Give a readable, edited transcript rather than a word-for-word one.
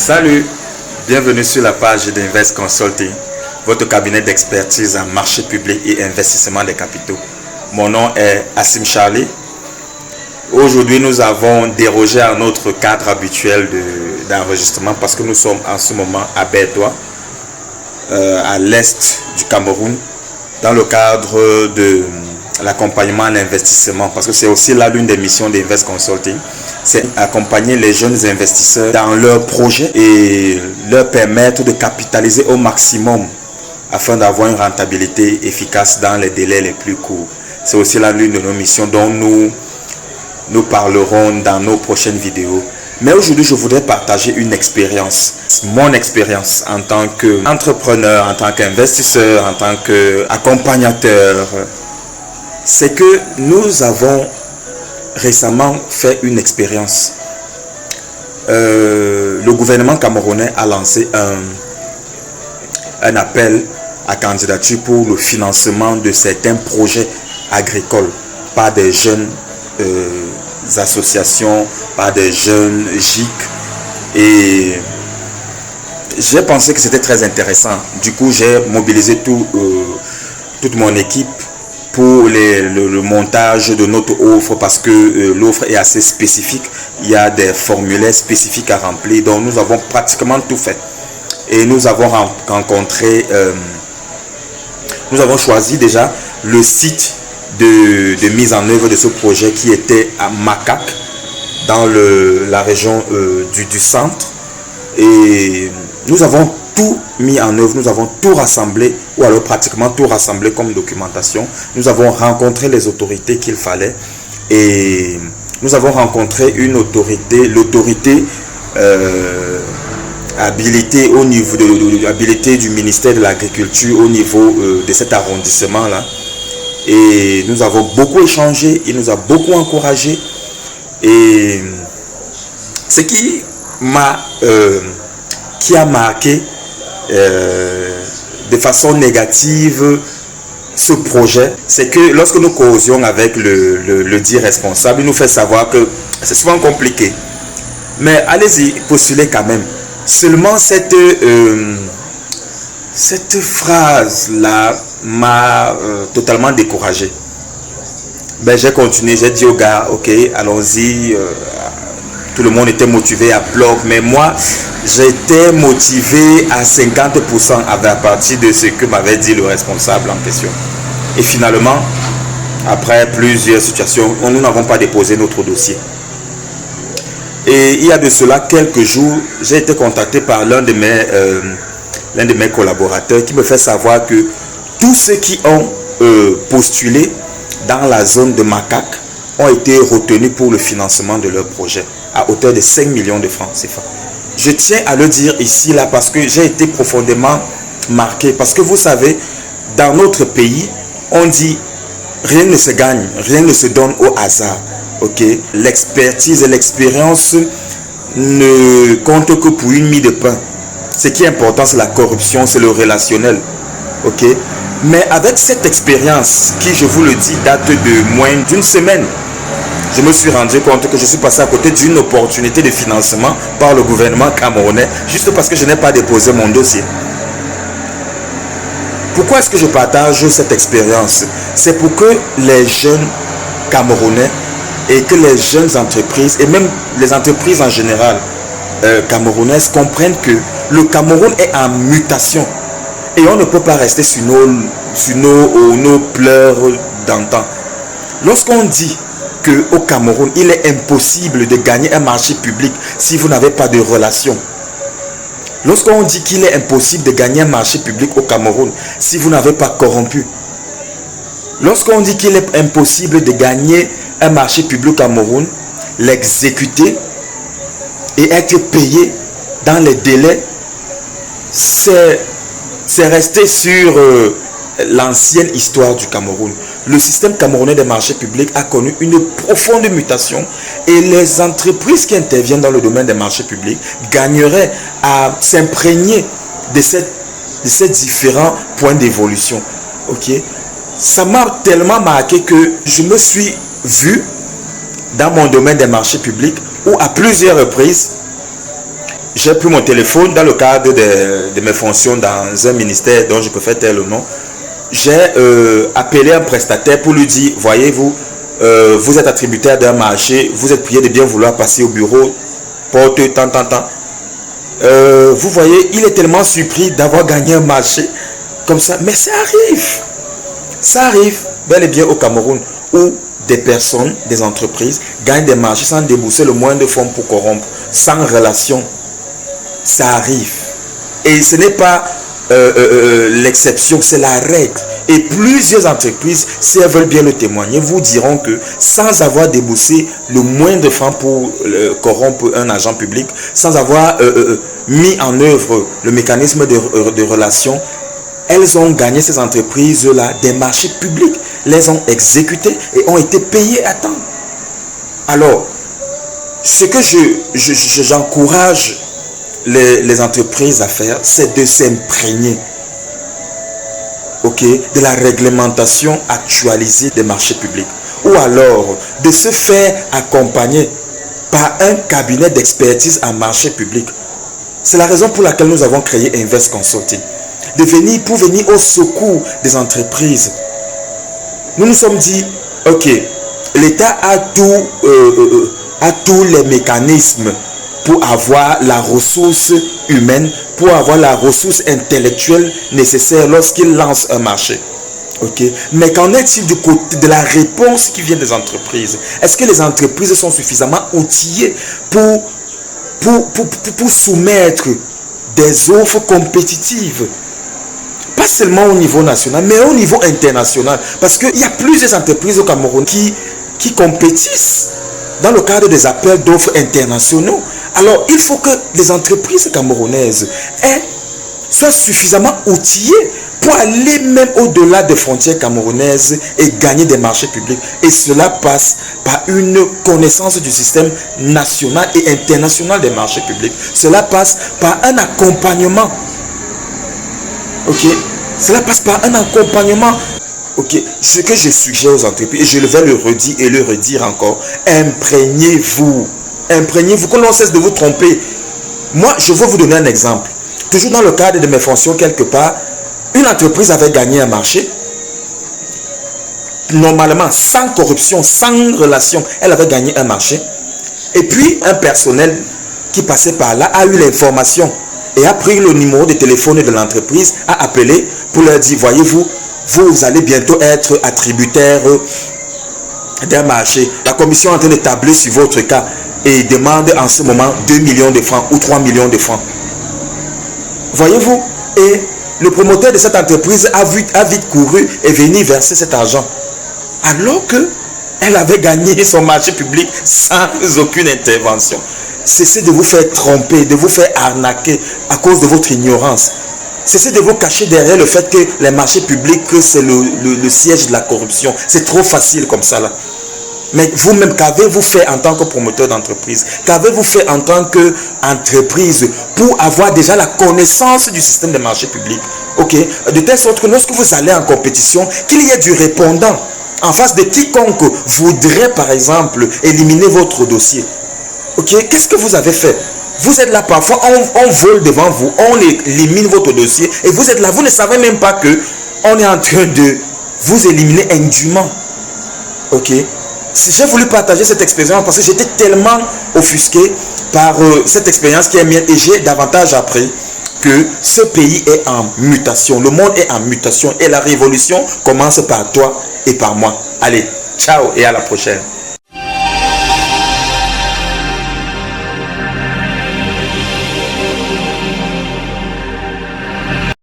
Salut, bienvenue sur la page d'Invest Consulting, votre cabinet d'expertise en marché public et investissement des capitaux. Mon nom est Assim Charlie. Aujourd'hui, nous avons dérogé à notre cadre habituel d'enregistrement parce que nous sommes en ce moment à Bertoua, à l'est du Cameroun, dans le cadre de l'accompagnement à l'investissement, parce que c'est aussi là l'une des missions d'Invest Consulting, c'est accompagner les jeunes investisseurs dans leurs projets et leur permettre de capitaliser au maximum afin d'avoir une rentabilité efficace dans les délais les plus courts. C'est aussi là l'une de nos missions dont nous parlerons dans nos prochaines vidéos. Mais aujourd'hui, je voudrais partager une expérience, mon expérience en tant qu'entrepreneur, en tant qu'investisseur, en tant qu'accompagnateur. C'est que nous avons récemment fait une expérience. Le gouvernement camerounais a lancé un appel à candidature pour le financement de certains projets agricoles par des jeunes associations, par des jeunes GIC. Et j'ai pensé que c'était très intéressant. Du coup, j'ai mobilisé toute mon équipe pour le montage de notre offre, parce que l'offre est assez spécifique. Il y a des formulaires spécifiques à remplir, donc nous avons pratiquement tout fait. Et nous avons rencontré, nous avons choisi déjà le site de mise en œuvre de ce projet qui était à Makak, dans la région du centre. Et nous avons tout mis en œuvre, nous avons tout rassemblé, ou alors pratiquement tout rassemblé comme documentation. Nous avons rencontré les autorités qu'il fallait et nous avons rencontré une autorité, l'autorité habilitée au niveau habilité du ministère de l'Agriculture au niveau de cet arrondissement là. Et nous avons beaucoup échangé, il nous a beaucoup encouragé. Et ce qui a marqué de façon négative ce projet, c'est que lorsque nous causions avec le dit responsable, il nous fait savoir que c'est souvent compliqué. Mais allez-y, postulez quand même. Seulement cette phrase-là m'a totalement découragé. Ben, j'ai continué, j'ai dit aux gars, ok, allons-y. Tout le monde était motivé à bloc, mais moi, j'étais motivé à 50% à partir de ce que m'avait dit le responsable en question. Et finalement, après plusieurs situations, nous n'avons pas déposé notre dossier. Et il y a de cela quelques jours, j'ai été contacté par l'un de mes collaborateurs qui me fait savoir que tous ceux qui ont postulé dans la zone de Makak ont été retenus pour le financement de leur projet à hauteur de 5 millions de francs CFA. Je tiens à le dire ici là parce que j'ai été profondément marqué, parce que vous savez, dans notre pays, on dit rien ne se gagne, rien ne se donne au hasard. Ok, l'expertise et l'expérience ne comptent que pour une mie de pain. Ce qui est important, c'est la corruption, c'est le relationnel. Ok, mais avec cette expérience qui, je vous le dis, date de moins d'une semaine, je me suis rendu compte que je suis passé à côté d'une opportunité de financement par le gouvernement camerounais juste parce que je n'ai pas déposé mon dossier. Pourquoi est-ce que je partage cette expérience? C'est pour que les jeunes Camerounais et que les jeunes entreprises et même les entreprises en général camerounaises comprennent que le Cameroun est en mutation et on ne peut pas rester sur nos pleurs d'antan. Lorsqu'on dit qu'au Cameroun, il est impossible de gagner un marché public si vous n'avez pas de relation. Lorsqu'on dit qu'il est impossible de gagner un marché public au Cameroun si vous n'avez pas corrompu. Lorsqu'on dit qu'il est impossible de gagner un marché public au Cameroun, l'exécuter et être payé dans les délais, c'est resté sur l'ancienne histoire du Cameroun. Le système camerounais des marchés publics a connu une profonde mutation et les entreprises qui interviennent dans le domaine des marchés publics gagneraient à s'imprégner de ces différents points d'évolution. Ok, ça m'a tellement marqué que je me suis vu dans mon domaine des marchés publics où à plusieurs reprises j'ai pris mon téléphone dans le cadre de mes fonctions dans un ministère dont je peux faire tel ou non. J'ai appelé un prestataire pour lui dire, voyez-vous, vous êtes attributaire d'un marché, vous êtes prié de bien vouloir passer au bureau, porte tant. Vous voyez, il est tellement surpris d'avoir gagné un marché comme ça. Mais ça arrive bel et bien au Cameroun, où des personnes, des entreprises gagnent des marchés sans débourser le moindre fonds pour corrompre, sans relation. Ça arrive. Et ce n'est pas l'exception, c'est la règle. Et plusieurs entreprises, si elles veulent bien le témoigner, vous diront que sans avoir déboursé le moindre franc pour corrompre un agent public, sans avoir mis en œuvre le mécanisme de relation, elles ont gagné, ces entreprises-là, des marchés publics, les ont exécutés et ont été payées à temps. Alors, ce que j'encourage les entreprises à faire, c'est de s'imprégner, de la réglementation actualisée des marchés publics, ou alors de se faire accompagner par un cabinet d'expertise en marché public. C'est la raison pour laquelle nous avons créé Invest Consulting, pour venir au secours des entreprises. Nous nous sommes dit, ok, l'État a tous les mécanismes pour avoir la ressource humaine, pour avoir la ressource intellectuelle nécessaire lorsqu'il lance un marché. Mais qu'en est-il du côté de la réponse qui vient des entreprises? Est-ce que les entreprises sont suffisamment outillées pour soumettre des offres compétitives? Pas seulement au niveau national, mais au niveau international. Parce qu'il y a plusieurs entreprises au Cameroun qui compétissent dans le cadre des appels d'offres internationaux. Alors, il faut que les entreprises camerounaises soient suffisamment outillées pour aller même au-delà des frontières camerounaises et gagner des marchés publics. Et cela passe par une connaissance du système national et international des marchés publics. Cela passe par un accompagnement. Cela passe par un accompagnement. Ce que je suggère aux entreprises, et je vais le redire et le redire encore, imprégnez-vous, que l'on cesse de vous tromper. Moi, je veux vous donner un exemple. Toujours dans le cadre de mes fonctions quelque part, une entreprise avait gagné un marché. Normalement, sans corruption, sans relation, elle avait gagné un marché. Et puis, un personnel qui passait par là a eu l'information et a pris le numéro de téléphone de l'entreprise, a appelé pour leur dire, voyez-vous, vous allez bientôt être attributaire d'un marché. La commission est en train de tabler sur votre cas et demande en ce moment 2 millions de francs ou 3 millions de francs. Voyez-vous? Et le promoteur de cette entreprise a vite couru et venu verser cet argent. Alors qu'elle avait gagné son marché public sans aucune intervention. Cessez de vous faire tromper, de vous faire arnaquer à cause de votre ignorance. Cessez de vous cacher derrière le fait que les marchés publics, c'est le siège de la corruption. C'est trop facile comme ça là. Mais vous-même, qu'avez-vous fait en tant que promoteur d'entreprise? Qu'avez-vous fait en tant qu'entreprise pour avoir déjà la connaissance du système des marchés publics? De telle sorte que lorsque vous allez en compétition, qu'il y ait du répondant en face de quiconque voudrait par exemple éliminer votre dossier. Qu'est-ce que vous avez fait? Vous êtes là parfois, on vole devant vous, on élimine votre dossier et vous êtes là, vous ne savez même pas que on est en train de vous éliminer indûment. J'ai voulu partager cette expérience parce que j'étais tellement offusqué par cette expérience qui est mienne et j'ai davantage appris que ce pays est en mutation, le monde est en mutation et la révolution commence par toi et par moi. Allez, ciao et à la prochaine.